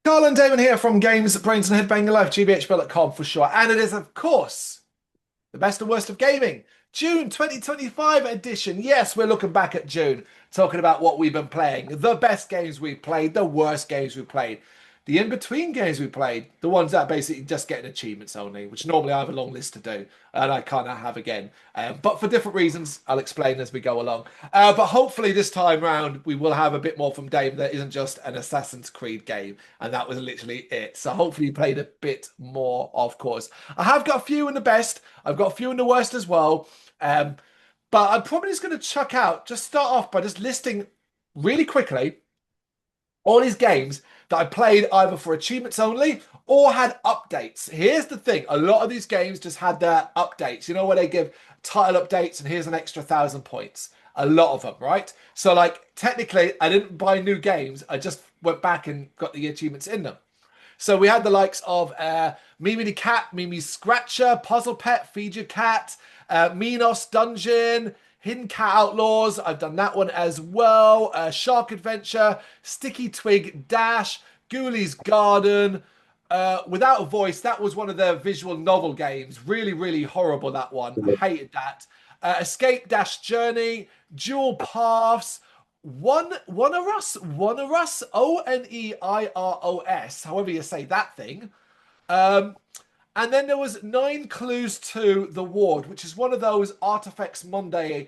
Carl and Damon here from Games, Brains and Headbanging Life, gbhblofficial.com for sure. And it is, of course, the best and worst of gaming. June 2025 edition. Yes, we're looking back at June, talking about what we've been playing, the best games we've played, the worst games we've played, the in-between games we played, the ones that are basically just getting achievements only, which normally I have a long list to do, and I kind of have again. But for different reasons, I'll explain as we go along. But hopefully this time round, we will have a bit more from Dave that isn't just an Assassin's Creed game, and that was literally it. So hopefully you played a bit more, of course. I have got a few in the best, I've got a few in the worst as well. But I'm probably just going to chuck out, just start off by just listing really quickly all these games that I played either for achievements only or had updates. Here's the thing. A lot of these games just had their updates. You know, where they give title updates and here's an extra 1,000 points. A lot of them, right? So like technically I didn't buy new games. I just went back and got the achievements in them. So we had the likes of Mimi the Cat, Mimi Scratcher, Puzzle Pet, Feed Your Cat, Minos Dungeon, Hidden Cat Outlaws. I've done that one as well. Shark Adventure, Sticky Twig Dash, Ghoulies Garden. Without a Voice, that was one of their visual novel games. Really, really horrible, that one. I hated that. Escape Dash Journey, Dual Paths, One of Us, Oneiros, however you say that thing. And then there was 9 Clues to the Ward, which is one of those Artifacts Monday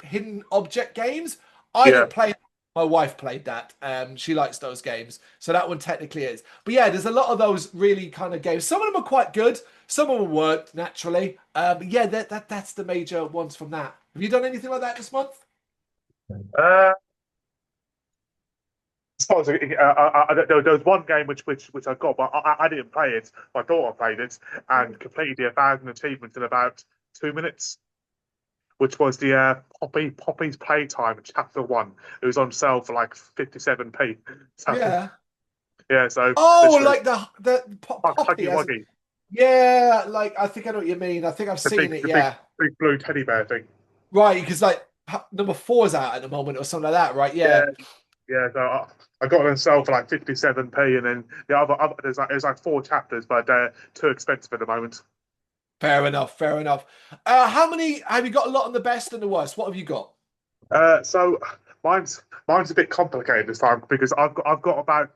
hidden object games. I Yeah. didn't play. My wife played that. She likes those games, so that one technically is. But yeah, there's a lot of those really kind of games. Some of them are quite good. Some of them weren't naturally. But yeah, that's the major ones from that. Have you done anything like that this month? Uh, there was one game which I got, but I didn't play it. My daughter played it and completed the 1,000 achievements in about 2 minutes, which was the Poppy's Playtime Chapter 1. It was on sale for like 57p. So Yeah. yeah, so Oh, literally like the Huggy Poppy as Wuggy, yeah, like I think I know what you mean. I think I've the seen big it. the big Yeah, big blue teddy bear thing. right. Because like number four is out at the moment or something like that, right? Yeah, Yeah. yeah. So I got it on sale for like 57p, and then the other there's like 4 chapters, but they're too expensive at the moment. Fair enough. Fair enough. How many have you got? A lot on the best and the worst. What have you got? So mine's a bit complicated this time because I've got about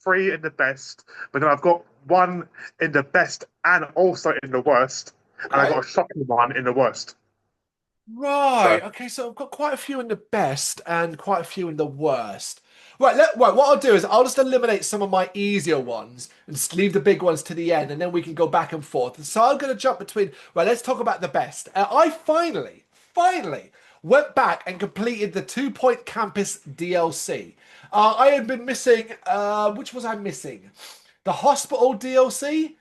3 in the best, but then I've got one in the best and also in the worst, and I got Okay. a shocking one in the worst. Right. So Okay. So I've got quite a few in the best and quite a few in the worst. Right. What I'll do is I'll just eliminate some of my easier ones and just leave the big ones to the end, and then we can go back and forth. So I'm going to jump between. Right. Let's talk about the best. I finally went back and completed the 2 Point Campus DLC. I had been missing. Which was I missing? The hospital DLC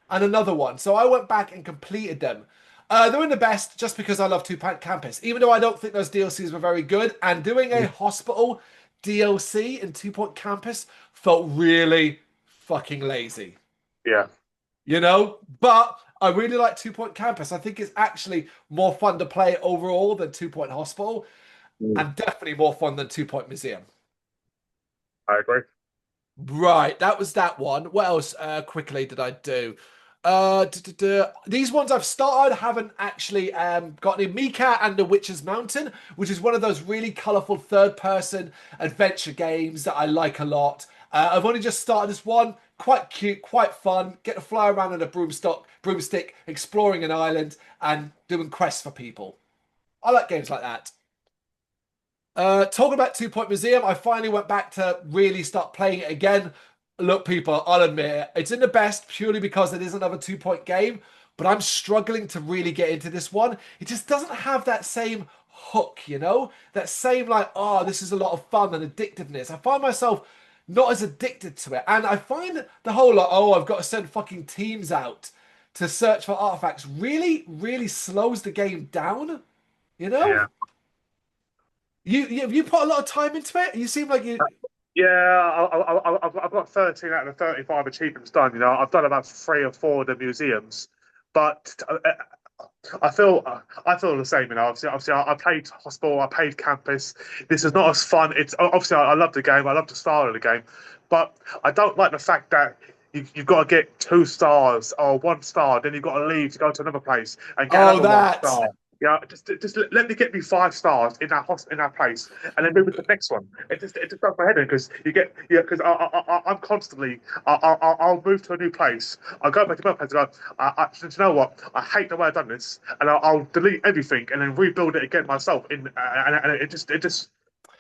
and another one. So I went back and completed them. They're in the best just because I love Two Point Campus, even though I don't think those DLCs were very good. And doing a hospital DLC in 2 Point Campus felt really fucking lazy, yeah, you know? But I really like 2 Point Campus. I think it's actually more fun to play overall than 2 Point Hospital, Mm. and definitely more fun than 2 Point Museum. I agree. Right, that was that one. What else quickly did I do? These ones I've started, haven't actually got any. Mika and the Witch's Mountain, which is one of those really colourful third-person adventure games that I like a lot. I've only just started this one. Quite cute, quite fun. Get to fly around on a broomstick, exploring an island and doing quests for people. I like games like that. Talking about 2 Point Museum, I finally went back to really start playing it again. Look, people, I'll admit it, it's in the best purely because it is another 2 Point game, but I'm struggling to really get into this one. It just doesn't have that same hook, you know? That same, like, oh, this is a lot of fun and addictiveness. I find myself not as addicted to it. And I find the whole, like, oh, I've got to send fucking teams out to search for artifacts really, really slows the game down, you know? Yeah. You put a lot of time into it. You seem like you. Yeah, I've got 13 out of the 35 achievements done. I've done about 3 or 4 of the museums, but I feel the same. Obviously, I played Hospital, I played Campus. This is not as fun. It's obviously I love the game. I love the style of the game, But I don't like the fact that you've got to get 2 stars or 1 star, then you've got to leave to go to another place and get Oh, another one that. star. Yeah, just let me get me 5 stars in that place, and then move to the next one. It just does my head in because because I'm constantly I'll move to a new place. I'll go back to my place and go. You know what? I hate the way I've done this, and I'll delete everything and then rebuild it again myself. And it just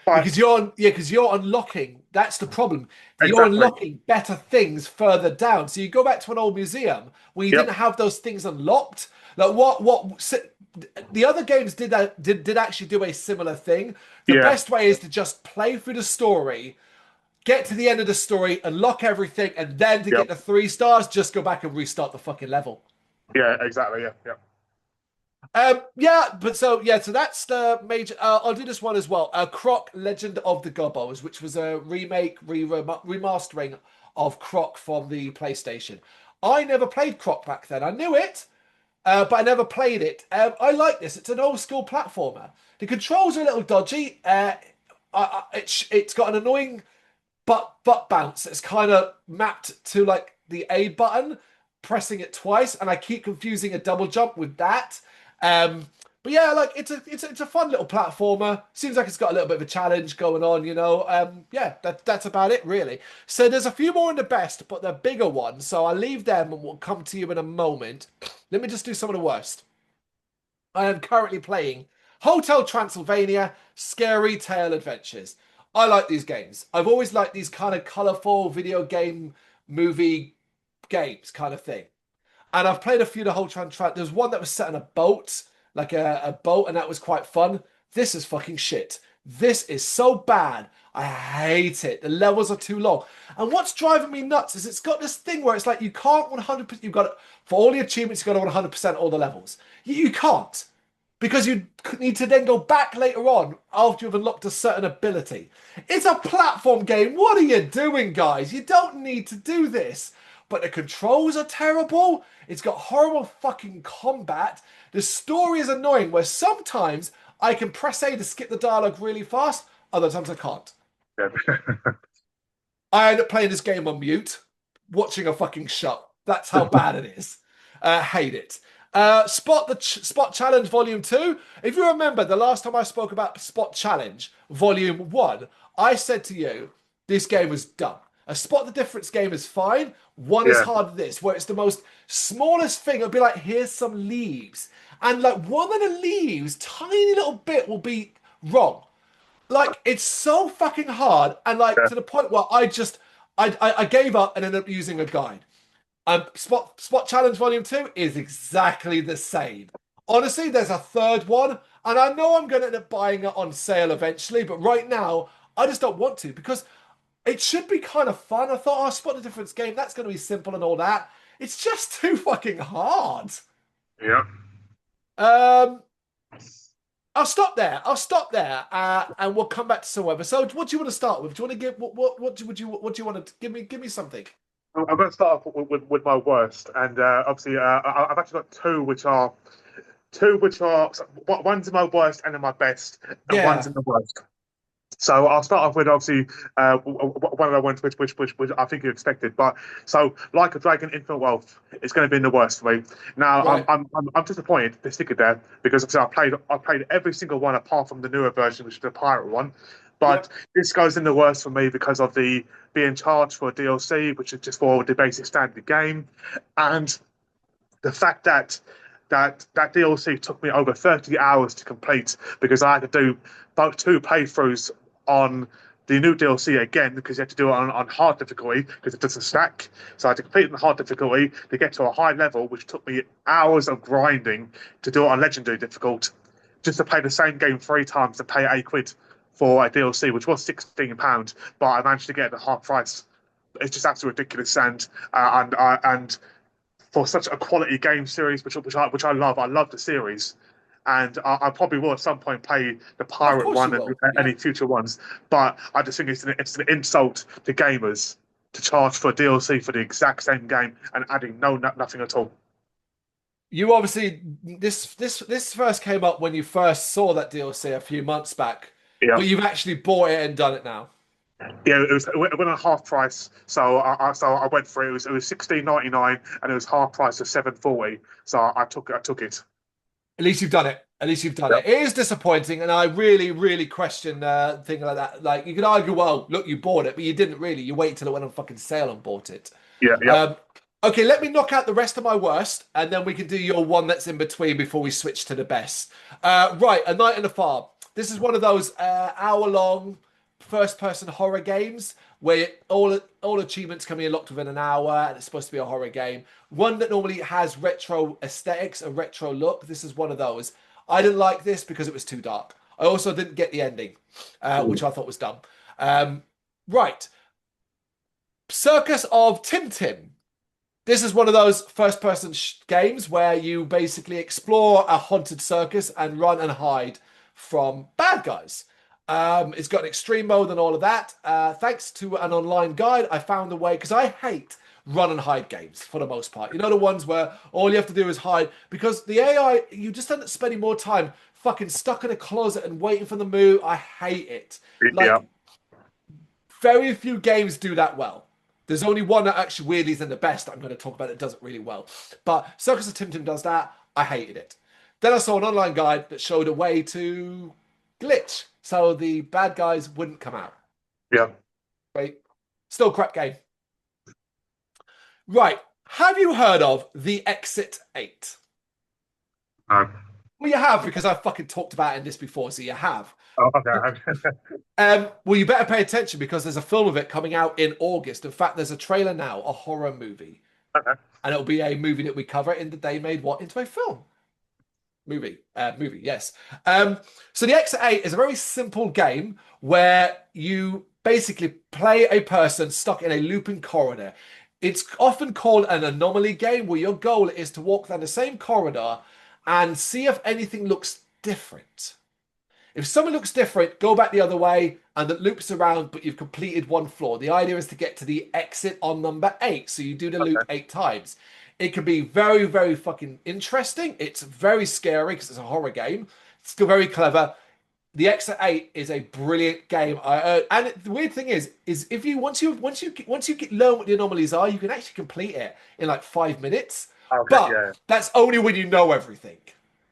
by Because you're unlocking. That's the problem. You're exactly. unlocking better things further down. So you go back to an old museum where you didn't Yep. have those things unlocked. Like the other games did actually do a similar thing. The Yeah. best way is to just play through the story, get to the end of the story, unlock everything, and then to Yep. get the 3 stars, just go back and restart the fucking level. Yeah. Exactly. Yeah. Yeah. So that's the major. I'll do this one as well. Croc Legend of the Gobbos, which was a remastering of Croc from the PlayStation. I never played Croc back then. I knew it, but I never played it. I like this. It's an old school platformer. The controls are a little dodgy. It's got an annoying butt bounce. It's kind of mapped to like the A button, pressing it twice, and I keep confusing a double jump with that. Um, but yeah, like it's a fun little platformer. Seems like it's got a little bit of a challenge going on, you know. Yeah, that's about it really. So there's a few more in the best, but they're bigger ones. So I'll leave them and we'll come to you in a moment. Let me just do some of the worst. I am currently playing Hotel Transylvania Scary Tale Adventures. I like these games. I've always liked these kind of colorful video game movie games kind of thing. And I've played a few of the whole There's one that was set on a boat, like a boat, and that was quite fun. This is fucking shit. This is so bad. I hate it. The levels are too long. And what's driving me nuts is it's got this thing where it's like you can't 100%. You've got to, for all the achievements, you've got to 100% all the levels. You can't because you need to then go back later on after you've unlocked a certain ability. It's a platform game. What are you doing, guys? You don't need to do this. But the controls are terrible. It's got horrible fucking combat. The story is annoying where sometimes I can press A to skip the dialogue really fast, other times I can't. Yeah. I end up playing this game on mute, watching a fucking show. That's how bad it is. Hate it. Spot Challenge Volume 2. If you remember, the last time I spoke about Spot Challenge Volume 1, I said to you, this game was dumb. A Spot the Difference game is fine. One is Yeah. hard than this, where it's the most smallest thing. It'll be like, here's some leaves. And like one of the leaves, tiny little bit will be wrong. Like it's so fucking hard, and like Yeah. to the point where I gave up and ended up using a guide. Spot Challenge Volume 2 is exactly the same. Honestly, there's a third one, and I know I'm going to end up buying it on sale eventually, but right now, I just don't want to because it should be kind of fun. I thought, oh, Spot the Difference game, that's going to be simple and all that. It's just too fucking hard. Yeah. Um, I'll stop there. I'll stop there, and we'll come back to some other. So, what do you want to start with? Do you want to give what do you want to give me? Give me something. I'm going to start off with my worst, and obviously I've actually got two which are one's in my worst and in my best, and one's Yeah, in the worst. So I'll start off with obviously one of the ones which I think you expected. But so like a Dragon Infinite Wealth is going to be in the worst for me. Now right. I'm disappointed to stick it there because obviously I played every single one apart from the newer version, which is the pirate one. But Yep. this goes in the worst for me because of the being charged for a DLC, which is just for the basic standard game, and the fact that DLC took me over 30 hours to complete because I had to do about 2 playthroughs on the new DLC again because you had to do it on hard difficulty because it doesn't stack. So I had to complete it on hard difficulty to get to a high level, which took me hours of grinding to do it on legendary difficult, just to play the same game 3 times and pay £8 for a DLC, which was £16, but I managed to get it at half price. It's just absolutely ridiculous, and for such a quality game series, which I love. I love the series, and I probably will at some point play the Of pirate course one you and will. any Yep. future ones. But I just think it's an insult to gamers to charge for DLC for the exact same game and adding nothing at all. You obviously this first came up when you first saw that DLC a few months back, Yeah, but you've actually bought it and done it now. Yeah, it went on half price, so I went for it. It was 16.99, and it was half price of 7.40. So I took it. I took it. At least you've done it. At least you've done Yeah, it. It is disappointing, and I really, really question thing like that. Like you could argue, well, look, you bought it, but you didn't really. You waited till it went on fucking sale and bought it. yeah, yeah. Um, okay, let me knock out the rest of my worst, and then we can do your one that's in between before we switch to the best. Right, A Night in the Farm. This is one of those hour-long first-person horror games where all achievements can be unlocked within an hour, and it's supposed to be a horror game. One that normally has retro aesthetics, a retro look. This is one of those. I didn't like this because it was too dark. I also didn't get the ending, which I thought was dumb. Right. Circus of Tim Tim. This is one of those first-person games where you basically explore a haunted circus and run and hide from bad guys. It's got an extreme mode and all of that. Thanks to an online guide, I found a way, because I hate run and hide games for the most part. You know, the ones where all you have to do is hide, because the AI, you just end up spending more time fucking stuck in a closet and waiting for the move. I hate it. Yeah. Like, very few games do that well. There's only one that actually weirdly isn't the best that I'm going to talk about that does it really well. But Circus of Tim Tim does that. I hated it. Then I saw an online guide that showed a way to glitch so the bad guys wouldn't come out. Yeah. Right? Still crap game. Right. Have you heard of The Exit 8? No. Well, you have, because I've fucking talked about it in this before, so you have. Oh, okay. Well, you better pay attention because there's a film of it coming out in August. In fact, there's a trailer now, a horror movie. Okay. And it'll be a movie that we cover in the They Made What into a film. Movie, yes. So the Exit 8 is a very simple game where you basically play a person stuck in a looping corridor. It's often called an anomaly game, where your goal is to walk down the same corridor and see if anything looks different. If something looks different, go back the other way and it loops around, but you've completed one floor. The idea is to get to the exit on number 8. So you do the loop 8 times. It can be very, very fucking interesting. It's very scary because it's a horror game. It's still very clever. The Exit 8 is a brilliant game. And the weird thing is if you once you learn what the anomalies are, you can actually complete it in like 5 minutes. Okay. But Yeah. that's only when you know everything.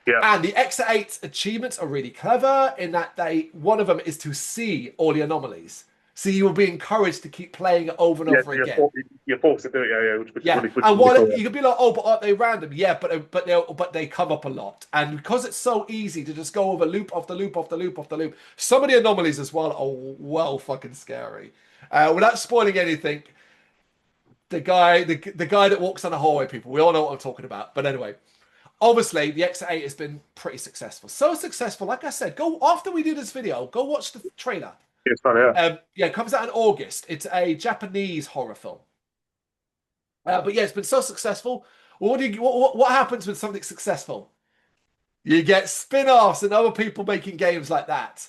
Yeah. And the Exit 8 achievements are really clever in that one of them is to see all the anomalies. So you will be encouraged to keep playing it over and over again. You're forced to do it. Yeah. Which Yeah, is really, and really while cool. you could be like, oh, but aren't they random? Yeah, but they come up a lot, and because it's so easy to just go over loop after loop after loop after loop, some of the anomalies as well are well fucking scary. Without spoiling anything, the guy that walks down the hallway, people, we all know what I'm talking about. But anyway, obviously the Exit 8 has been pretty successful. So successful, like I said, go after we do this video, go watch the trailer. It's fun, yeah. Yeah, it comes out in August. It's a Japanese horror film. But yeah, it's been so successful. Well, what happens when something's successful? You get spin-offs and other people making games like that.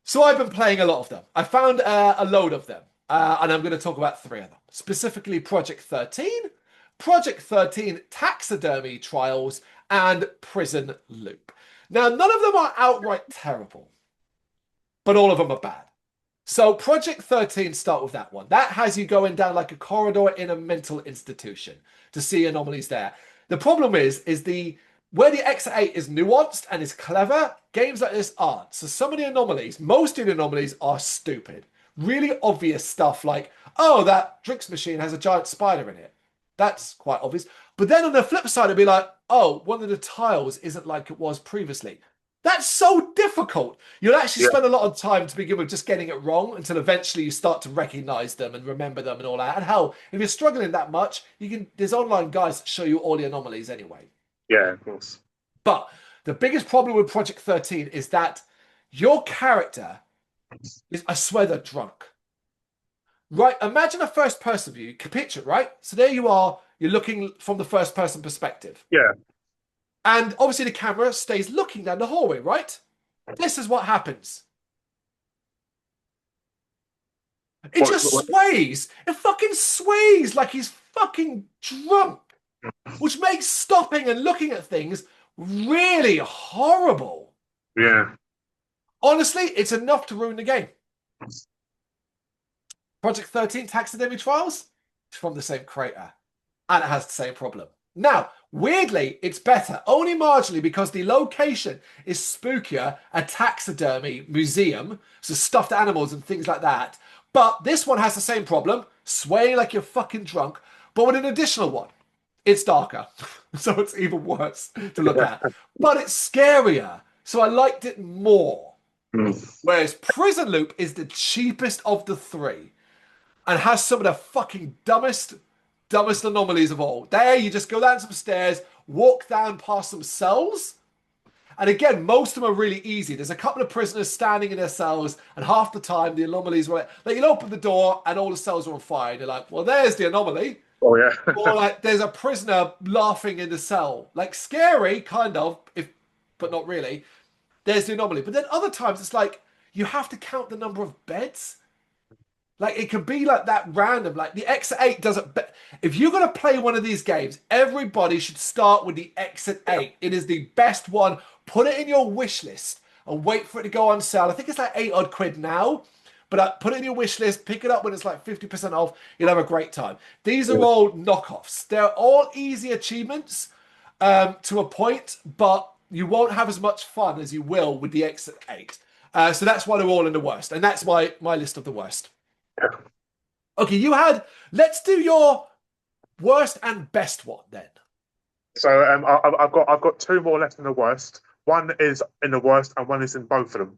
So I've been playing a lot of them. I found a load of them, and I'm going to talk about 3 of them. Specifically, Project 13, Project 13 Taxidermy Trials, and Prison Loop. Now, none of them are outright terrible, but all of them are bad. So Project 13, start with that one. That has you going down like a corridor in a mental institution to see anomalies there. The problem is where the Exit 8 is nuanced and is clever, games like this aren't. So some of the anomalies, most of the anomalies are stupid. Really obvious stuff like, oh, that drinks machine has a giant spider in it. That's quite obvious. But then on the flip side, it'd be like, oh, one of the tiles isn't like it was previously. That's so difficult. You'll actually spend a lot of time to begin with just getting it wrong until eventually you start to recognize them and remember them and all that. And hell, if you're struggling that much, there's online guides that show you all the anomalies anyway. Yeah, of course. But the biggest problem with Project 13 is that your character is, I swear, they're drunk. Right? Imagine a first person view. You can picture it, right? So there you are. You're looking from the first person perspective. Yeah. And obviously the camera stays looking down the hallway, right? This is what happens. It just sways. It fucking sways like he's fucking drunk. Which makes stopping and looking at things really horrible. Yeah. Honestly, it's enough to ruin the game. Project 13 Taxidermy Trials is from the same creator, and it has the same problem. Now, weirdly, it's better, only marginally, because the location is spookier, a taxidermy museum, so stuffed animals and things like that. But this one has the same problem, swaying like you're fucking drunk, but with an additional one. It's darker, so it's even worse to look at. But it's scarier, so I liked it more. Whereas Prison Loop is the cheapest of the three and has some of the fucking dumbest anomalies of all. There, you just go down some stairs, walk down past some cells, and again, most of them are really easy. There's a couple of prisoners standing in their cells, and half the time the anomalies were like you'll open the door and all the cells are on fire. You're like, well, there's the anomaly. Oh yeah. Or like there's a prisoner laughing in the cell. Like scary, kind of, if but not really. There's the anomaly. But then other times it's like you have to count the number of beds. Like it could be like that random. Like the Exit 8 doesn't. If you're going to play one of these games, everybody should start with the Exit 8. It is the best one. Put it in your wish list and wait for it to go on sale. I think it's like 8 odd quid now. But put it in your wish list, pick it up when it's like 50% off. You'll have a great time. These are all knockoffs. They're all easy achievements to a point, but you won't have as much fun as you will with the Exit 8. So that's why they're all in the worst. And that's my list of the worst. Okay, let's do your worst and best one then. So I've got two more left in the worst. One is in the worst, and one is in both of them.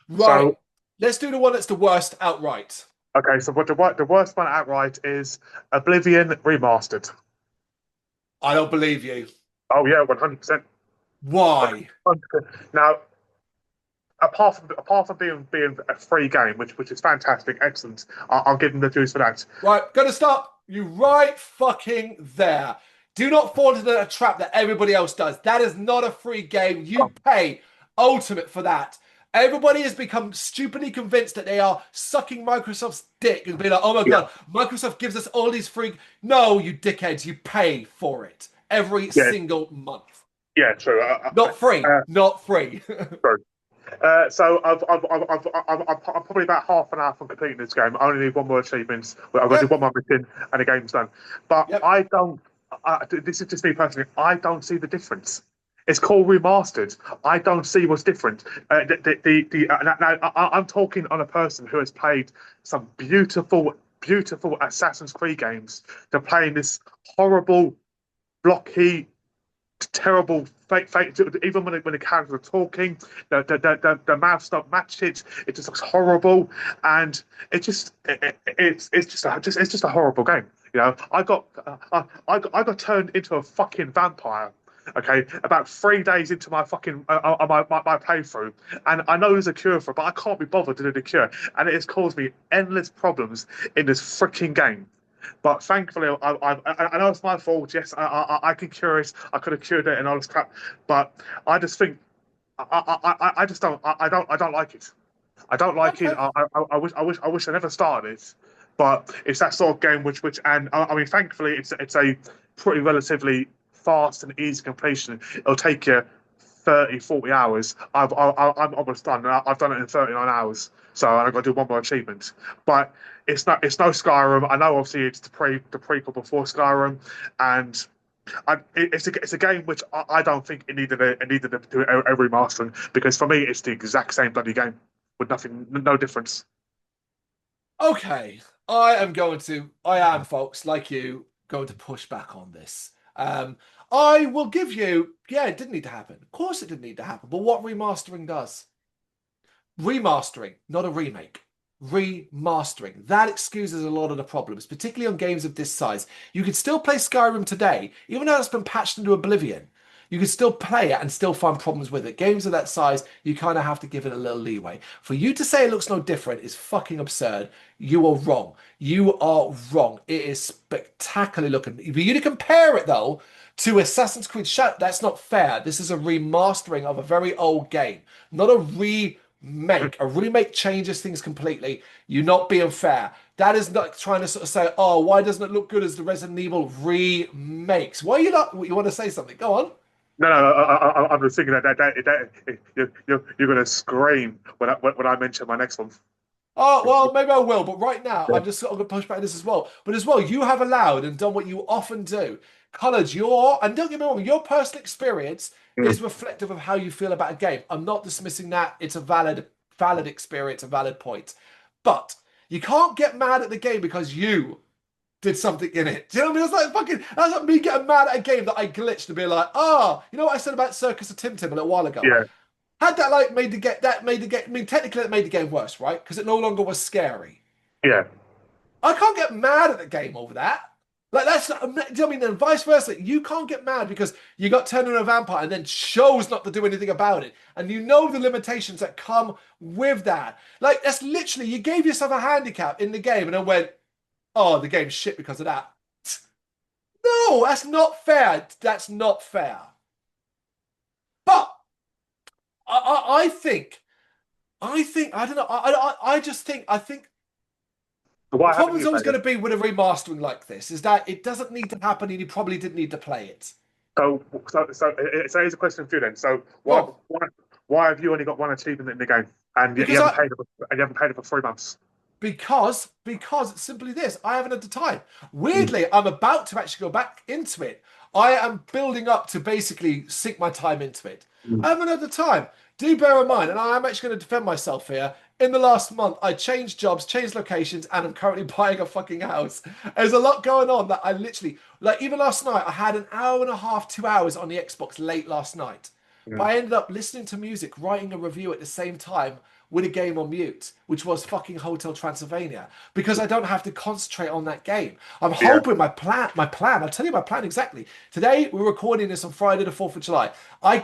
Right. So, let's do the one that's the worst outright. Okay, so what the worst one outright is Oblivion Remastered. I don't believe you. Oh yeah, 100%. Why? 100%. Now, apart from being a free game, which is fantastic, excellent, I'll give them the juice for that. Right, gonna stop you right fucking there. Do not fall into the trap that everybody else does. That is not a free game. You pay Ultimate for that. Everybody has become stupidly convinced that they are sucking Microsoft's dick and be like, oh my God, Microsoft gives us all these free... No, you dickheads, you pay for it every single month. Yeah, true. Not free, not free. True. So I'm probably about half an hour from completing this game. I only need one more achievement. I've got to do one more mission and the game's done. But I don't... this is just me personally. I don't see the difference. It's called remastered. I don't see what's different. Now, I'm talking on a person who has played some beautiful Assassin's Creed games to playing this horrible, blocky, terrible fake. Even when the characters are talking, the mouths don't match it. It just looks horrible, and it's just a horrible game. You know, I got turned into a fucking vampire. Okay, about 3 days into my fucking my playthrough, and I know there's a cure for it, but I can't be bothered to do the cure, and it has caused me endless problems in this freaking game. But thankfully, I know it's my fault. Yes, I can cure it. I could have cured it and all this crap, but I just think I just don't like it. I don't like it. I wish I never started it. But it's that sort of game which I mean, thankfully, it's a pretty relatively fast and easy completion. It'll take you 30, 40 hours. I'm almost done. I've done it in 39 hours. So I've got to do one more achievement. But it's no Skyrim. I know obviously it's the prequel before Skyrim, and it's a game which I don't think it needed to do a remastering, because for me it's the exact same bloody game with no difference. Okay, I am, folks, like you, going to push back on this. I will give you, it didn't need to happen. Of course it didn't need to happen. But what remastering does? Remastering, not a remake. Remastering. That excuses a lot of the problems, particularly on games of this size. You could still play Skyrim today, even though it's been patched into Oblivion. You can still play it and still find problems with it. Games of that size, you kind of have to give it a little leeway. For you to say it looks no different is fucking absurd. You are wrong. You are wrong. It is spectacularly looking. For you to compare it, though, to Assassin's Creed Shadow, that's not fair. This is a remastering of a very old game, not a remake. A remake changes things completely. You're not being fair. That is not trying to sort of say, oh, why doesn't it look good as the Resident Evil remakes? Why are you not? You want to say something? Go on. No, I'm just thinking that you're going to scream when I mention my next one. Oh, well, maybe I will, but right now I'm just sort of going to push back on this as well. But as well, you have allowed and done what you often do. Coloured and don't get me wrong, your personal experience Mm. is reflective of how you feel about a game. I'm not dismissing that. It's a valid experience, a valid point. But you can't get mad at the game because you did something in it. Do you know what I mean? That's like me getting mad at a game that I glitched and be like, oh, you know what I said about Circus of Tim Tim a little while ago? Yeah, Had that like made the game, I mean, technically it made the game worse, right? Because it no longer was scary. yeah, I can't get mad at the game over that. Like that's not, do you know what I mean? And vice versa. You can't get mad because you got turned into a vampire and then chose not to do anything about it. And you know the limitations that come with that. Like that's literally you gave yourself a handicap in the game and then went, oh, the game's shit because of that. No, that's not fair. That's not fair. But I think, I don't know. I just think, I think so the why haven't problem's you always played going it? to be with a remastering like this is that it doesn't need to happen and you probably didn't need to play it. So here's a question for you then. So Go why have you only got one achievement in the game, and you Because haven't paid it and you haven't paid it for 3 months? because it's simply this. I haven't had the time. Mm. Weirdly, I'm about to actually go back into it. I am building up to basically sink my time into it. Mm. I haven't had the time. Do bear in mind, and I am actually going to defend myself here. In the last month, I changed jobs, changed locations, and I'm currently buying a fucking house. There's a lot going on that I literally, like, even last night, I had an hour and a half, 2 hours on the Xbox late last night. But Mm. I ended up listening to music, writing a review at the same time with a game on mute, which was fucking Hotel Transylvania, because I don't have to concentrate on that game. I'm Yeah, hoping I'll tell you my plan exactly. Today we're recording this on Friday the 4th of July. I'm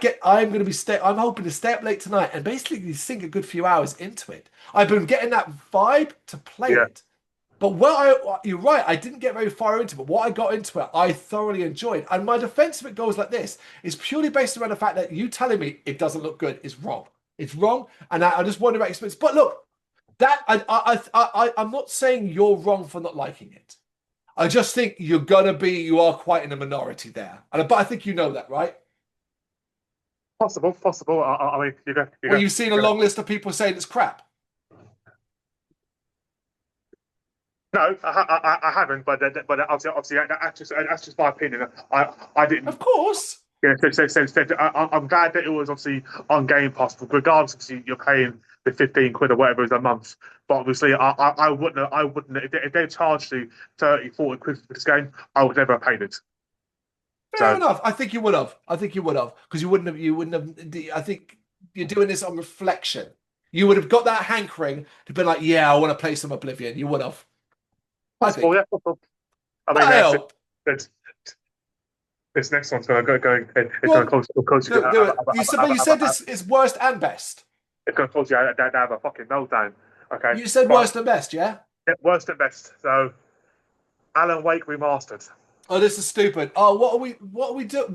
hoping to stay up late tonight and basically sink a good few hours into it. I've been getting that vibe to play yeah. it. But you're right, I didn't get very far into it, but what I got into it, I thoroughly enjoyed. And my defense of it goes like this: it's purely based around the fact that you telling me it doesn't look good is wrong. It's wrong, and I just wonder about experience. But look, that I'm not saying you're wrong for not liking it. I just think you are quite in a minority there. But I think you know that, right? Possible. I mean, Or you've seen a long list of people saying it's crap. No, I haven't. But obviously that's just my opinion. I didn't. Of course. Yeah, I'm glad that it was obviously on Game Pass, regardless obviously you're paying the 15 quid or whatever it is a month. But obviously, I wouldn't if they charged you 30, 40 quid for this game, I would never have paid it. Fair So enough. I think you would have. I think you would have because you wouldn't have. I think you're doing this on reflection. You would have got that hankering to be like, yeah, I want to play some Oblivion. You would have. I possible, think. yeah, possible. I But mean, I hope. that's, this next one's going to go. It's Go going to on. cause you. Do it. But you said this is worst and best. It's going to cause you to have a fucking meltdown. Okay, You said right. worst and best, yeah? Worst and best. So, Alan Wake remastered. Oh, this is stupid. Oh, what are we do?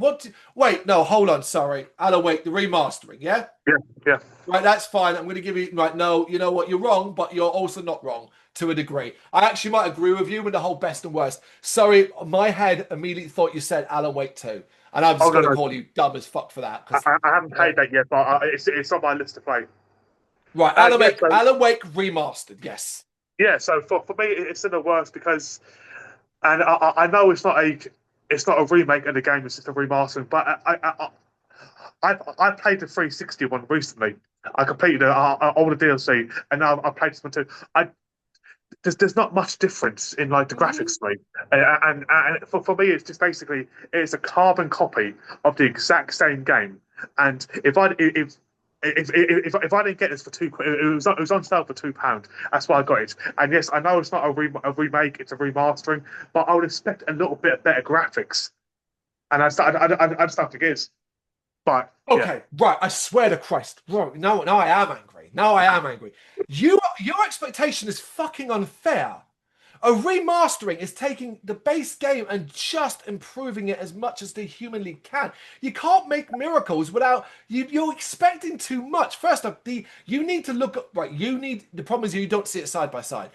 Wait, no, hold on. Sorry. Alan Wake, the remastering, yeah? Yeah, yeah. Right, that's fine. I'm going to give you, right, no, you know what? You're wrong, but you're also not wrong to a degree. I actually might agree with you with the whole best and worst. Sorry, my head immediately thought you said Alan Wake 2. And I'm Oh just no, going to no. call you dumb as fuck for that. I haven't played that yet, but it's on my list to play. Right, Yeah, Alan Wake remastered, yes. yeah. So for me, it's in the worst because, and I know it's not a remake of the game; it's just a remastering. But I played the 360 one recently. I completed all the DLC, and now I played this one too. I there's not much difference in like the Mhm. graphics to me, and for me, it's just basically it's a carbon copy of the exact same game. And if I didn't get this for 2 quid, it was on sale for £2. That's why I got it. And yes, I know it's not a remake; it's a remastering. But I would expect a little bit of better graphics, and I just don't think it is. But yeah, Okay, right. I swear to Christ. Bro, now I am angry. Now I am angry. Your expectation is fucking unfair. A remastering is taking the base game and just improving it as much as they humanly can. You can't make miracles without you're expecting too much. First off, you need to look up right. You need the problem is you don't see it side by side.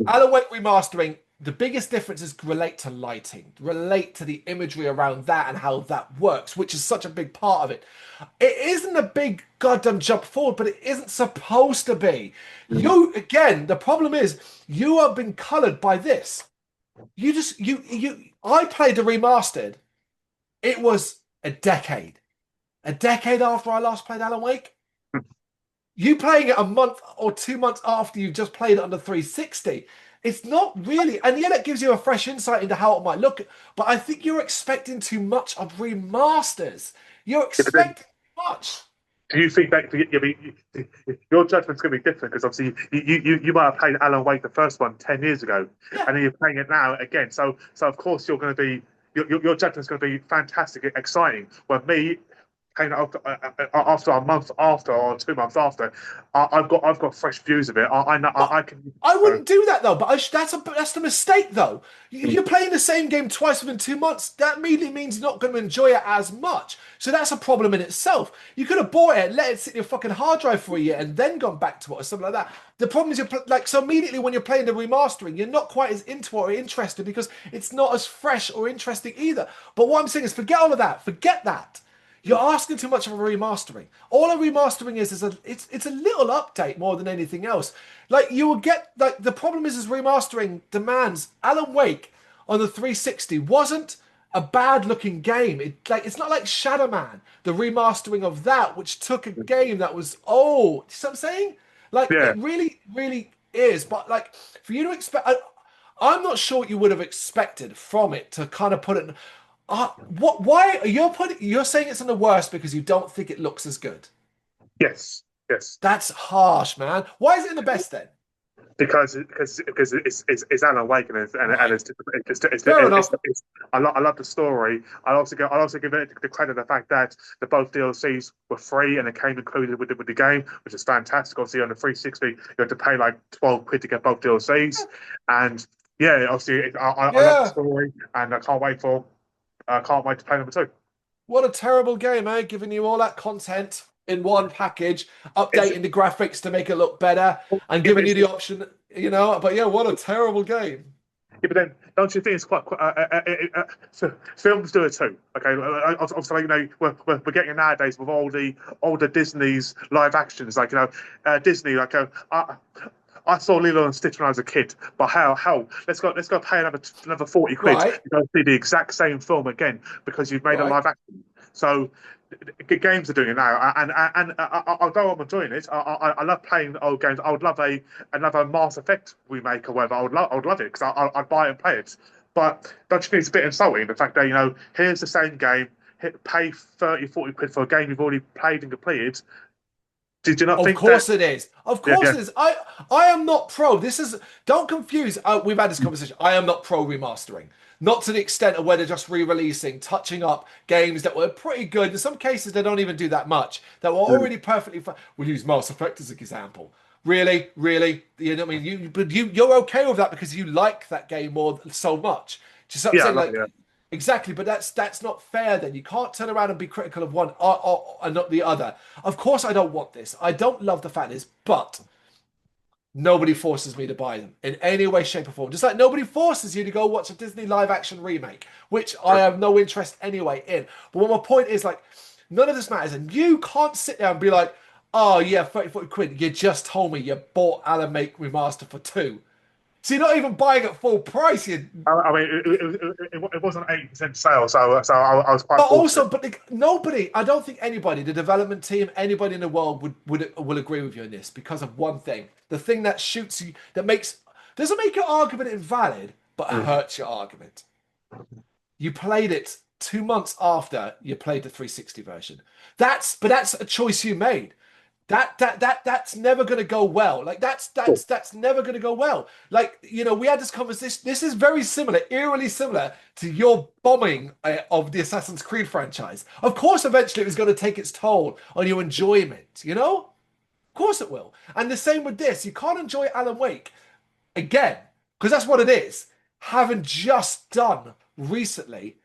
Alan Wake remastering the biggest differences relate to lighting, relate to the imagery around that and how that works, which is such a big part of it. It isn't a big goddamn jump forward, but it isn't supposed to be. You, again, the problem is you have been colored by this. I played the remastered. It was a decade after I last played Alan Wake. You playing it a month or 2 months after you just played it on the 360. It's not really, and yet it gives you a fresh insight into how it might look. But I think you're expecting too much of remasters. You're Yeah, but then, expecting too much. do you think that your judgment's going to be different? Because obviously you might have played Alan Wake the first one 10 years ago, Yeah. and then you're playing it now again. So of course you're going to be your judgment's going to be fantastic, exciting. When me playing it after a month after or 2 months after, I've got fresh views of it. I know But I can. I wouldn't do that though. But that's the mistake though. You're playing the same game twice within 2 months. That immediately means you're not going to enjoy it as much. So that's a problem in itself. You could have bought it, let it sit in your fucking hard drive for a year, and then gone back to it or something like that. The problem is so immediately when you're playing the remastering, you're not quite as into it or interested because it's not as fresh or interesting either. But what I'm saying is, forget all of that. Forget that. You're asking too much of a remastering. All a remastering is it's a little update more than anything else. Like you will get the problem is remastering demands. Alan Wake on the 360 wasn't a bad looking game. It's not like Shadow Man, the remastering of that, which took a game that was old. You see what I'm saying? Like Yeah. it really, really is. But like for you to expect, I'm not sure what you would have expected from it to kind of put it. What? Why are you're saying it's in the worst because you don't think it looks as good? Yes. Yes. That's harsh, man. Why is it in the best then? Because it's Alan Wake and Right. Fair enough. I love the story. I'll also give it the credit of the fact that the both DLCs were free and it came included with the game, which is fantastic. Obviously on the 360 you had to pay like 12 quid to get both DLCs, and yeah, obviously I love the Yeah. story and I can't wait to play number two. What a terrible game, eh? Giving you all that content in one package, It's updating the graphics to make it look better, and yeah, but giving you the option, But yeah, what a terrible game. yeah, but then don't you think it's quite so films do it too? Okay, obviously, we're getting nowadays with all the Disney's live actions, like Disney, like I saw Lilo and Stitch when I was a kid, but hell, let's go pay another 40 quid to Right. go see the exact same film again because you've made a Right. live action. So games are doing it now, and although I'm enjoying it, I love playing old games. I would love another Mass Effect remake or whatever. I would love it because I'd buy it and play it. But don't you think it's a bit insulting the fact that here's the same game, pay 30, 40 quid for a game you've already played and completed. Did you not Of think that? course it is. Of Yeah, course yeah. it is. I am not pro. This is don't confuse. We've had this conversation. I am not pro remastering. Not to the extent of where they're just re-releasing, touching up games that were pretty good. In some cases, they don't even do that much. That were already perfectly fine. We'll use Mass Effect as an example. Really, really, you know what I mean? You're okay with that because you like that game more so much. Just what I'm Yeah, I saying, love it. like Yeah. exactly, but that's not fair. Then you can't turn around and be critical of one and not the other. Of course, I don't want this. I don't love the fact is, but nobody forces me to buy them in any way, shape, or form. Just like nobody forces you to go watch a Disney live action remake, which I have no interest anyway in. But what my point is, like, none of this matters, and you can't sit there and be like, "Oh yeah, 30, 40 quid. You just told me you bought Alan Make Remaster for two." So you're not even buying at full price. You I mean, it wasn't 80% sale, so I was quite But fortunate. also, nobody, I don't think anybody, the development team, anybody in the world will agree with you on this because of one thing. The thing that shoots you, doesn't make your argument invalid, but hurts your argument. You played it 2 months after you played the 360 version. But that's a choice you made. That's never going to go well. Like that's never going to go well. Like we had this conversation. This is very similar, eerily similar to your bombing of the Assassin's Creed franchise. Of course, eventually it was going to take its toll on your enjoyment. Of course it will. And the same with this. You can't enjoy Alan Wake again because that's what it is. Having just done recently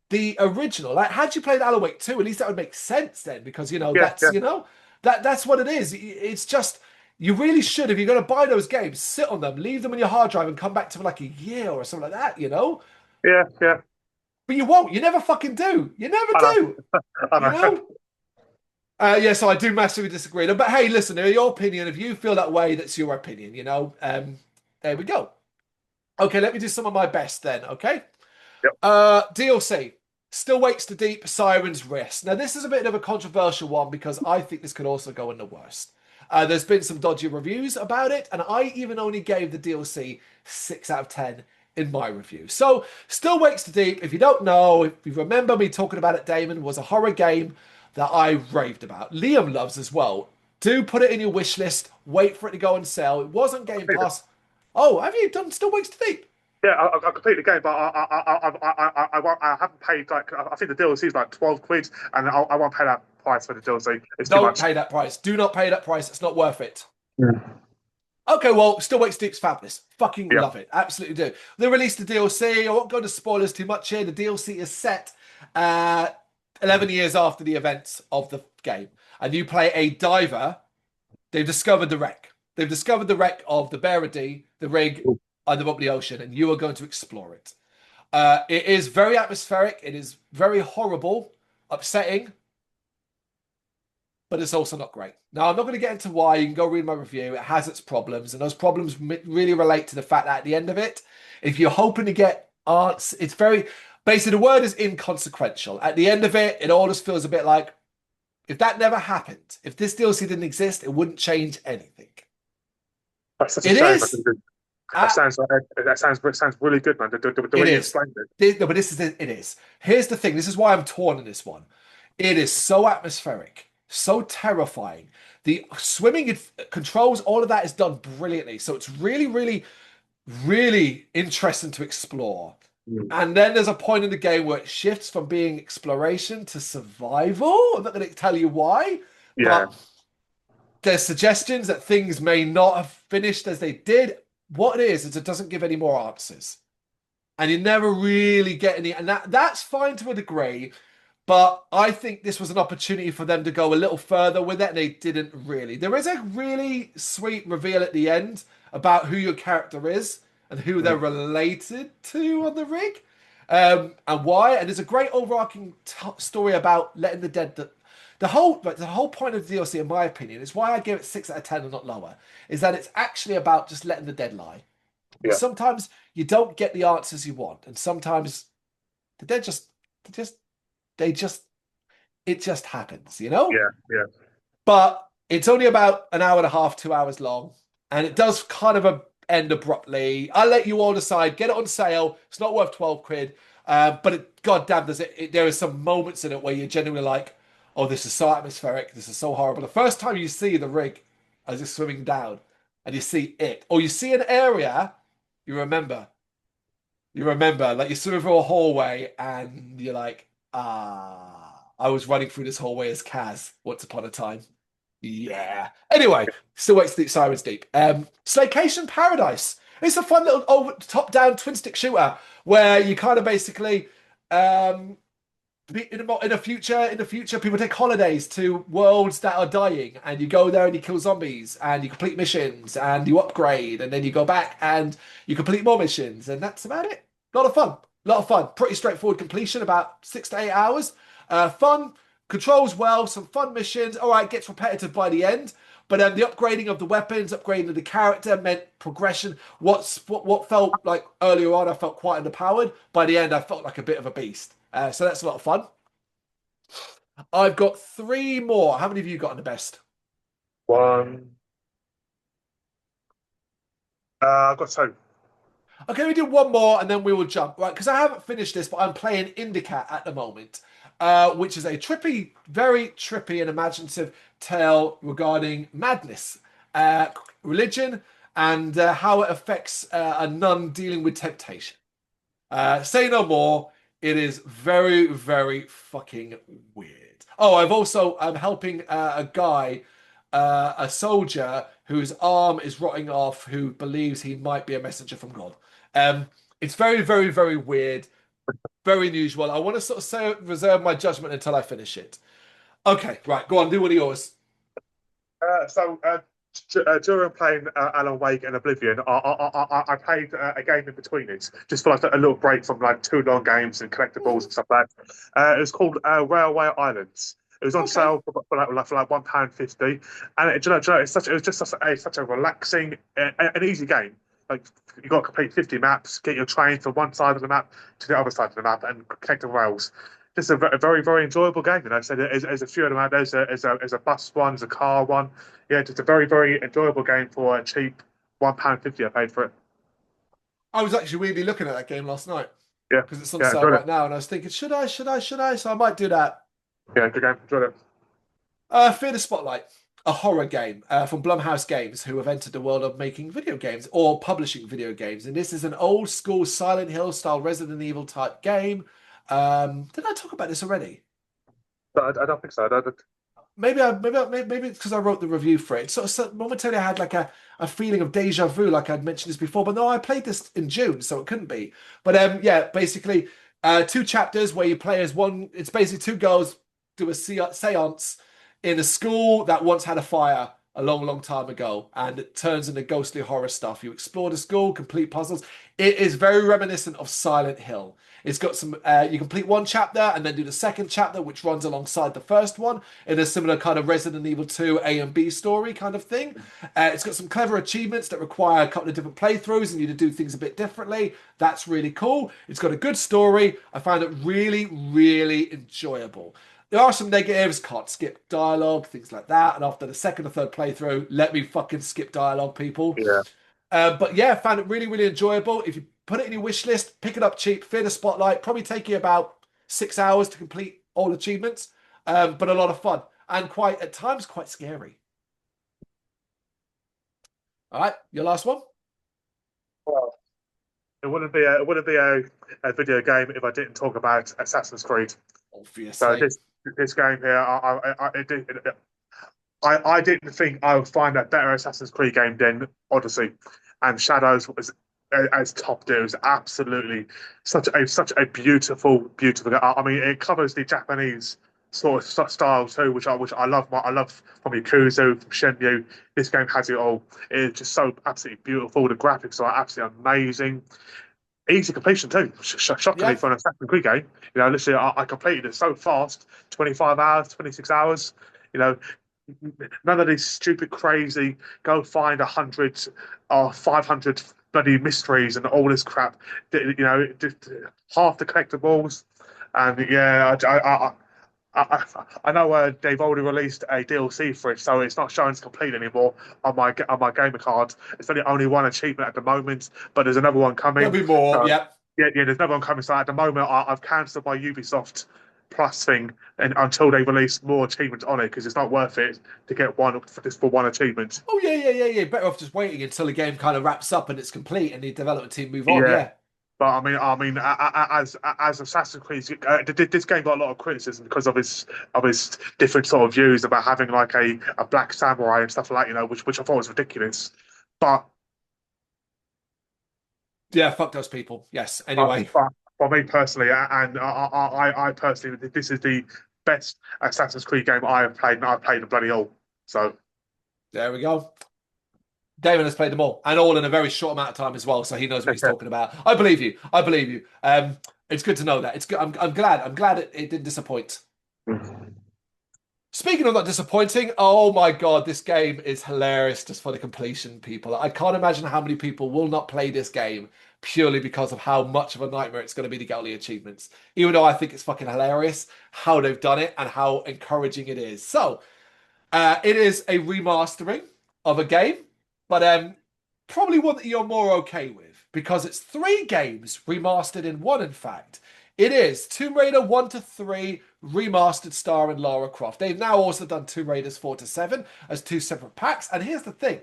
the original. Like, had you played Alan Wake 2, at least that would make sense then, because Yeah, that's yeah. that's what it is. It's just You really should, if you're going to buy those games, sit on them, leave them on your hard drive, and come back to them like a year or something like that, you know? Yeah, yeah. But you won't. You never fucking do. You never I know. do, I you know. know? Yeah, so I do massively disagree. But hey, listen, your opinion, if you feel that way, that's your opinion, you know? There we go. Okay, let me do some of my best then, okay? Yep. DLC. Still Wakes the Deep, Siren's Rest. Now, this is a bit of a controversial one because I think this could also go in the worst. There's been some dodgy reviews about it, and I even only gave the DLC 6 out of 10 in my review. So, Still Wakes the Deep, if you don't know, if you remember me talking about it, Damon, was a horror game that I raved about. Liam loves as well. Do put it in your wish list. Wait for it to go on sale. It wasn't Game Pass. Oh, have you done Still Wakes the Deep? Yeah, I completed the game, but I haven't paid like I think the DLC is like 12 quid, and I won't pay that price for the DLC. It's too Don't much. pay that price. Do not pay that price. It's not worth it. Yeah. Okay, well, Still Wakes Deep's fabulous. Fucking Yeah. love it. Absolutely do. They released the DLC. I won't go into spoilers too much here. The DLC is set uh, 11 years after the events of the game. And you play a diver. They've discovered the wreck. They've discovered the wreck of the Bear D, the rig, on the bottom of the ocean, and you are going to explore it. It is very atmospheric. It is very horrible, upsetting, but it's also not great. Now, I'm not going to get into why. You can go read my review. It has its problems, and those problems really relate to the fact that at the end of it, if you're hoping to get arts, it's very basically the word is inconsequential. At the end of it, it all just feels a bit like if that never happened, if this DLC didn't exist, it wouldn't change anything. That's such a It shame. is. That Uh, sounds like that sounds really good, man. The it way you is. explained it. No, but this is it is. Here's the thing. This is why I'm torn in this one. It is so atmospheric, so terrifying. The swimming controls, all of that is done brilliantly. So it's really, really, really interesting to explore. Mm. And then there's a point in the game where it shifts from being exploration to survival. I'm not going to tell you why, Yeah, but there's suggestions that things may not have finished as they did. What it is it doesn't give any more answers. And you never really get any, and that's fine to a degree. But I think this was an opportunity for them to go a little further with it, and they didn't really. There is a really sweet reveal at the end about who your character is and who they're mm. related to on the rig, and why. And there's a great overarching story about letting the dead. The whole point of the DLC, in my opinion, is why I give it 6 out of 10 and not lower. Is that it's actually about just letting the dead lie. Because Yeah, sometimes you don't get the answers you want, and sometimes the dead they just they just it just happens, you know? yeah, yeah, But it's only about an hour and a half, 2 hours long, and it does kind of end abruptly. I'll let you all decide. Get it on sale. It's not worth 12 quid. But goddamn, there are some moments in it where you're genuinely like, oh, this is so atmospheric. This is so horrible. The first time you see the rig as it's swimming down and you see it, or you see an area, you remember. You remember, like you're swimming through a hallway and you're like, I was running through this hallway as Kaz once upon a time. Yeah. Anyway, Still Wakes Deep, Sirens Deep. Slaycation Paradise. It's a fun little over top-down twin stick shooter where you kind of basically in the future people take holidays to worlds that are dying and you go there and you kill zombies and you complete missions and you upgrade and then you go back and you complete more missions and that's about it. A lot of fun. A lot of fun. Pretty straightforward completion, about 6 to 8 hours. Fun, controls well, some fun missions. All right, gets repetitive by the end. But the upgrading of the weapons, upgrading of the character meant progression. What felt like earlier on, I felt quite underpowered. By the end, I felt like a bit of a beast. So that's a lot of fun. I've got three more. How many have you got on the best? one. I've got two. Okay, we do one more and then we will jump, right? Because I haven't finished this, but I'm playing Indicat at the moment, which is a trippy, very trippy and imaginative tale regarding madness, uh, religion, and how it affects a nun dealing with temptation. Say no more. It is very, very fucking weird. Oh, I'm helping a guy, a soldier whose arm is rotting off, who believes he might be a messenger from God. Um, it's very, very, very weird, very unusual. I want to sort of reserve my judgment until I finish it. Okay, right, go on, do one of yours. So During playing Alan Wake and Oblivion, I played a game in between it, just for like a little break from like two long games and collectibles and stuff like that. It was called Railway Islands. It was on Okay. sale for like £1.50, and do you know, it was just such a relaxing an easy game. Like you got to complete 50 maps, get your train from one side of the map to the other side of the map, and collect the rails. Just a very very enjoyable game. So there's a few of them out there. There's a bus one, there's a car one. Yeah, just a very, very enjoyable game for a cheap £1.50 I paid for it. I was actually really looking at that game last night Yeah, because it's on yeah, sale enjoyed right it. now, and I was thinking, should I, should I, should I? So I might do that. Yeah, good game, enjoyed it. Fear the Spotlight, a horror game from Blumhouse Games, who have entered the world of making video games or publishing video games. And this is an old school Silent Hill style Resident Evil type game. Did I talk about this already? But I don't think so. Maybe it's because I wrote the review for it. So momentarily I had like a feeling of deja vu, like I'd mentioned this before, but no, I played this in June, so it couldn't be. But yeah, basically, two chapters where you play as one. It's basically two girls do a seance in a school that once had a fire a long, long time ago, and it turns into ghostly horror stuff. You explore the school, complete puzzles. It is very reminiscent of Silent Hill. It's got some. You complete one chapter and then do the second chapter, which runs alongside the first one in a similar kind of Resident Evil 2 A and B story kind of thing. It's got some clever achievements that require a couple of different playthroughs and you to do things a bit differently. That's really cool. It's got a good story. I found it really, really enjoyable. There are some negatives, can't skip dialogue, things like that. And after the second or third playthrough, let me fucking skip dialogue, people. Yeah. But yeah, found it really, really enjoyable. If you put it in your wish list, pick it up cheap, Fear the Spotlight. Probably take you about 6 hours to complete all achievements, but a lot of fun and quite at times quite scary. All right, your last one. Well, it wouldn't be a video game if I didn't talk about Assassin's Creed. So Obviously, this game here, I didn't think I would find a better Assassin's Creed game than Odyssey, and Shadows was as top tier. It was absolutely such a beautiful, beautiful game. I mean, it covers the Japanese sort of style too, which I love. I love from Yakuza, from Shenmue. This game has it all. It's just so absolutely beautiful. The graphics are absolutely amazing. Easy completion too. Shockingly yeah, for an Assassin's Creed game, literally I completed it so fast, 25 hours, 26 hours. You know, none of this stupid, crazy, go find 100 or 500 bloody mysteries and all this crap. Just half the collectibles. And yeah, I know they've already released a DLC for it, so it's not showing it's complete anymore on my gamer card. It's only one achievement at the moment, but there's another one there'll coming. be more. So Yeah. yeah, there's another one coming. So at the moment, I've cancelled my Ubisoft Plus thing, and until they release more achievements on it, because it's not worth it to get one for just for one achievement. Oh yeah, yeah, yeah, yeah. Better off just waiting until the game kind of wraps up and it's complete and the development team move on. Yeah. Yeah. But as Assassin's Creed, this game got a lot of criticism because of his different sort of views about having like a black samurai and stuff like that, which I thought was ridiculous. But Yeah, fuck those people. Yes. but, Anyway, but for me personally, and I personally, this is the best Assassin's Creed game I have played, and I've played the bloody all. So there we go. Damon has played them all, and all in a very short amount of time as well, so he knows what he's talking about. I believe you. I believe you. It's good to know that. It's good. I'm glad. I'm glad it didn't disappoint. Speaking of not disappointing, oh my God, this game is hilarious just for the completion, people. I can't imagine how many people will not play this game purely because of how much of a nightmare it's going to be to get all the achievements. Even though I think it's fucking hilarious how they've done it and how encouraging it is. So, it is a remastering of a game, but probably one that you're more okay with because it's three games remastered in one, in fact. It is Tomb Raider 1 to 3 remastered starring Lara Croft. They've now also done Tomb Raiders 4 to 7 as two separate packs. And here's the thing.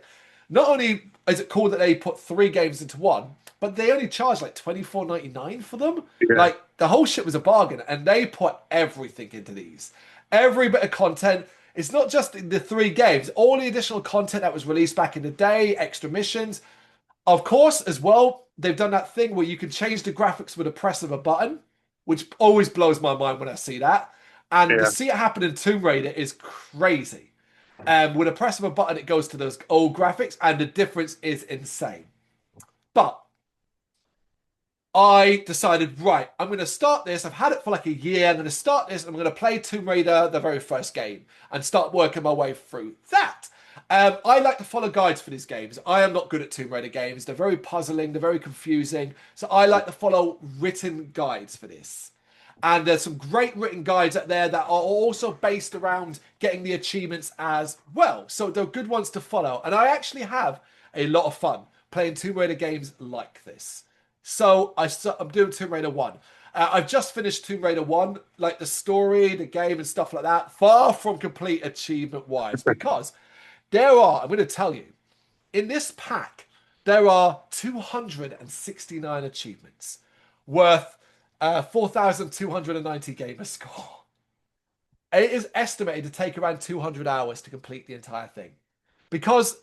Not only is it cool that they put three games into one, but they only charge like $24.99 for them. yeah, Like the whole shit was a bargain, and they put everything into these. Every bit of content. It's not just the three games, all the additional content that was released back in the day, extra missions. Of course, as well, they've done that thing where you can change the graphics with a press of a button, which always blows my mind when I see that. And to yeah, see it happen in Tomb Raider is crazy. With a press of a button, it goes to those old graphics, and the difference is insane. But I decided, right, I'm going to start this. I've had it for like a year. I'm going to start this. I'm going to play Tomb Raider, the very first game, and start working my way through that. I like to follow guides for these games. I am not good at Tomb Raider games. They're very puzzling. They're very confusing. So I like to follow written guides for this. And there's some great written guides out there that are also based around getting the achievements as well. So they're good ones to follow. And I actually have a lot of fun playing Tomb Raider games like this. So I'm doing Tomb Raider 1. I've just finished Tomb Raider 1, like the story, the game, and stuff like that. Far from complete achievement-wise, because I'm going to tell you, in this pack, there are 269 achievements worth 4,290 gamer score. It is estimated to take around 200 hours to complete the entire thing, because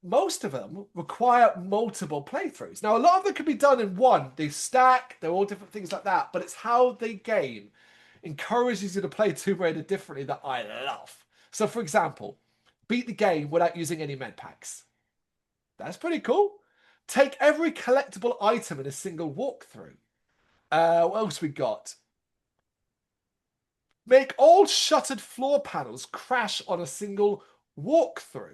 most of them require multiple playthroughs. Now, a lot of them can be done in one. They stack, they're all different things like that, but it's how the game encourages you to play Tomb Raider differently that I love. So, for example, beat the game without using any med packs. That's pretty cool. Take every collectible item in a single walkthrough. What else we got? Make all shuttered floor panels crash on a single walkthrough.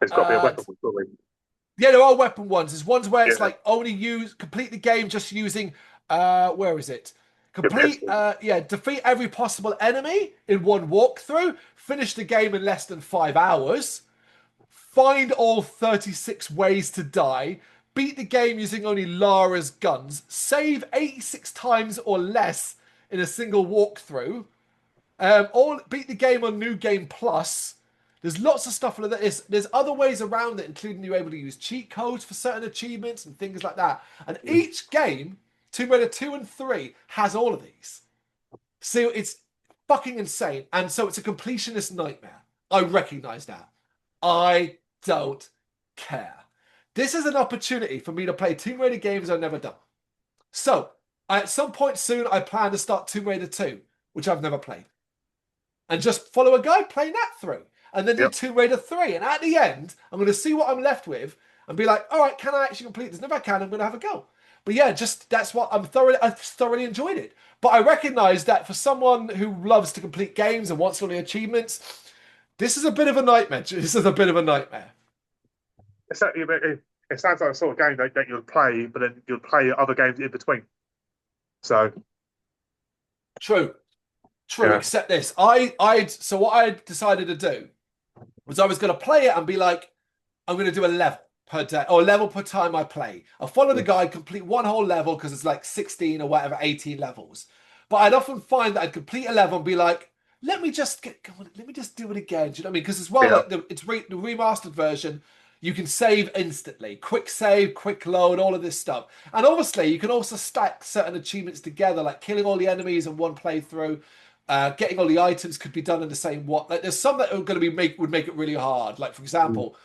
It's got to be a weapon, surely. Yeah, there are weapon ones. There's ones where it's like complete the game just using where is it? Defeat every possible enemy in one walkthrough. Finish the game in less than 5 hours. Find all 36 ways to die. Beat the game using only Lara's guns. Save 86 times or less in a single walkthrough. Beat the game on New Game Plus. There's lots of stuff like that. There's other ways around it, including you're able to use cheat codes for certain achievements and things like that. And each game, Tomb Raider 2 and 3, has all of these. So it's fucking insane. And so it's a completionist nightmare. I recognize that. I don't care. This is an opportunity for me to play Tomb Raider games I've never done. So, at some point soon, I plan to start Tomb Raider 2, which I've never played. And just follow a guide playing that through. And then do Tomb Raider 3. And at the end, I'm going to see what I'm left with and be like, all right, can I actually complete this? And if I can, I'm going to have a go. But yeah, that's what I thoroughly enjoyed it. But I recognize that for someone who loves to complete games and wants all the achievements, this is a bit of a nightmare. This is a bit of a nightmare. It sounds like a sort of game that you'll play, but then you'll play other games in between. So true, yeah. Except this, so what I decided to do was I was going to play it and be like, I'm going to do a level per day or a level per time I play. I'll follow the guide, complete one whole level because it's like 16 or whatever, 18 levels. But I'd often find that I'd complete a level and be like, let me just get going. Let me just do it again. Do you know what I mean? Because as well, like the remastered version, you can save instantly. Quick save, quick load, all of this stuff. And obviously, you can also stack certain achievements together, like killing all the enemies in one playthrough. Getting all the items could be done in the same Like there's some that are going to would make it really hard. Like for example,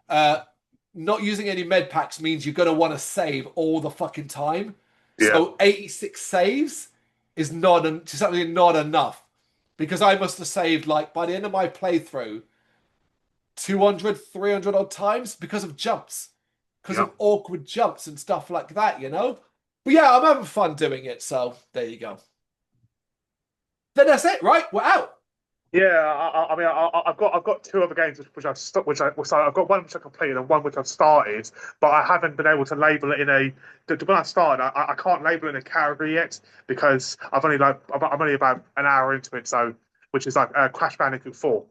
not using any med packs means you're going to want to save all the fucking time. Yeah. So 86 saves is certainly not enough, because I must have saved, like, by the end of my playthrough, 200, 300 odd times because of jumps, because of awkward jumps and stuff like that, you know? But yeah, I'm having fun doing it, so there you go. Then that's it, right? We're out. Yeah, I mean, I've got two other games which I've stopped, I've got one which I completed and one which I've started, but I haven't been able to label it in when I started, I can't label it in a category yet because I'm only about an hour into it, so which is like Crash Bandicoot 4.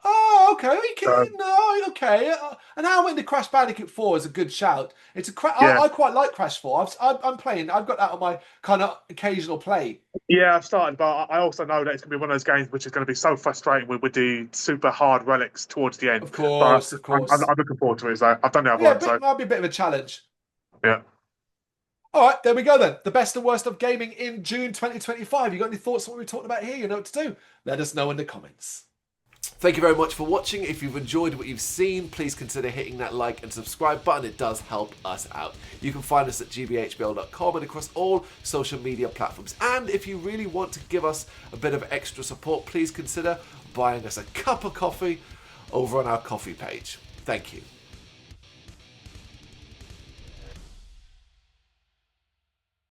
Oh, okay. Are you kidding? No, okay. And how into Crash Bandicoot 4 is a good shout. It's I quite like Crash 4. I'm playing. I've got that on my kind of occasional play. Yeah, I've started, but I also know that it's going to be one of those games which is going to be so frustrating with the super hard relics towards the end. Of course. I'm looking forward to it. So I've done the other one. So it might be a bit of a challenge. Yeah. All right, there we go then. The best and worst of gaming in June 2025. You got any thoughts on what we talked about here? You know what to do. Let us know in the comments. Thank you very much for watching. If you've enjoyed what you've seen, please consider hitting that like and subscribe button. It does help us out. You can find us at gbhbl.com and across all social media platforms. And if you really want to give us a bit of extra support, please consider buying us a cup of coffee over on our coffee page. Thank you.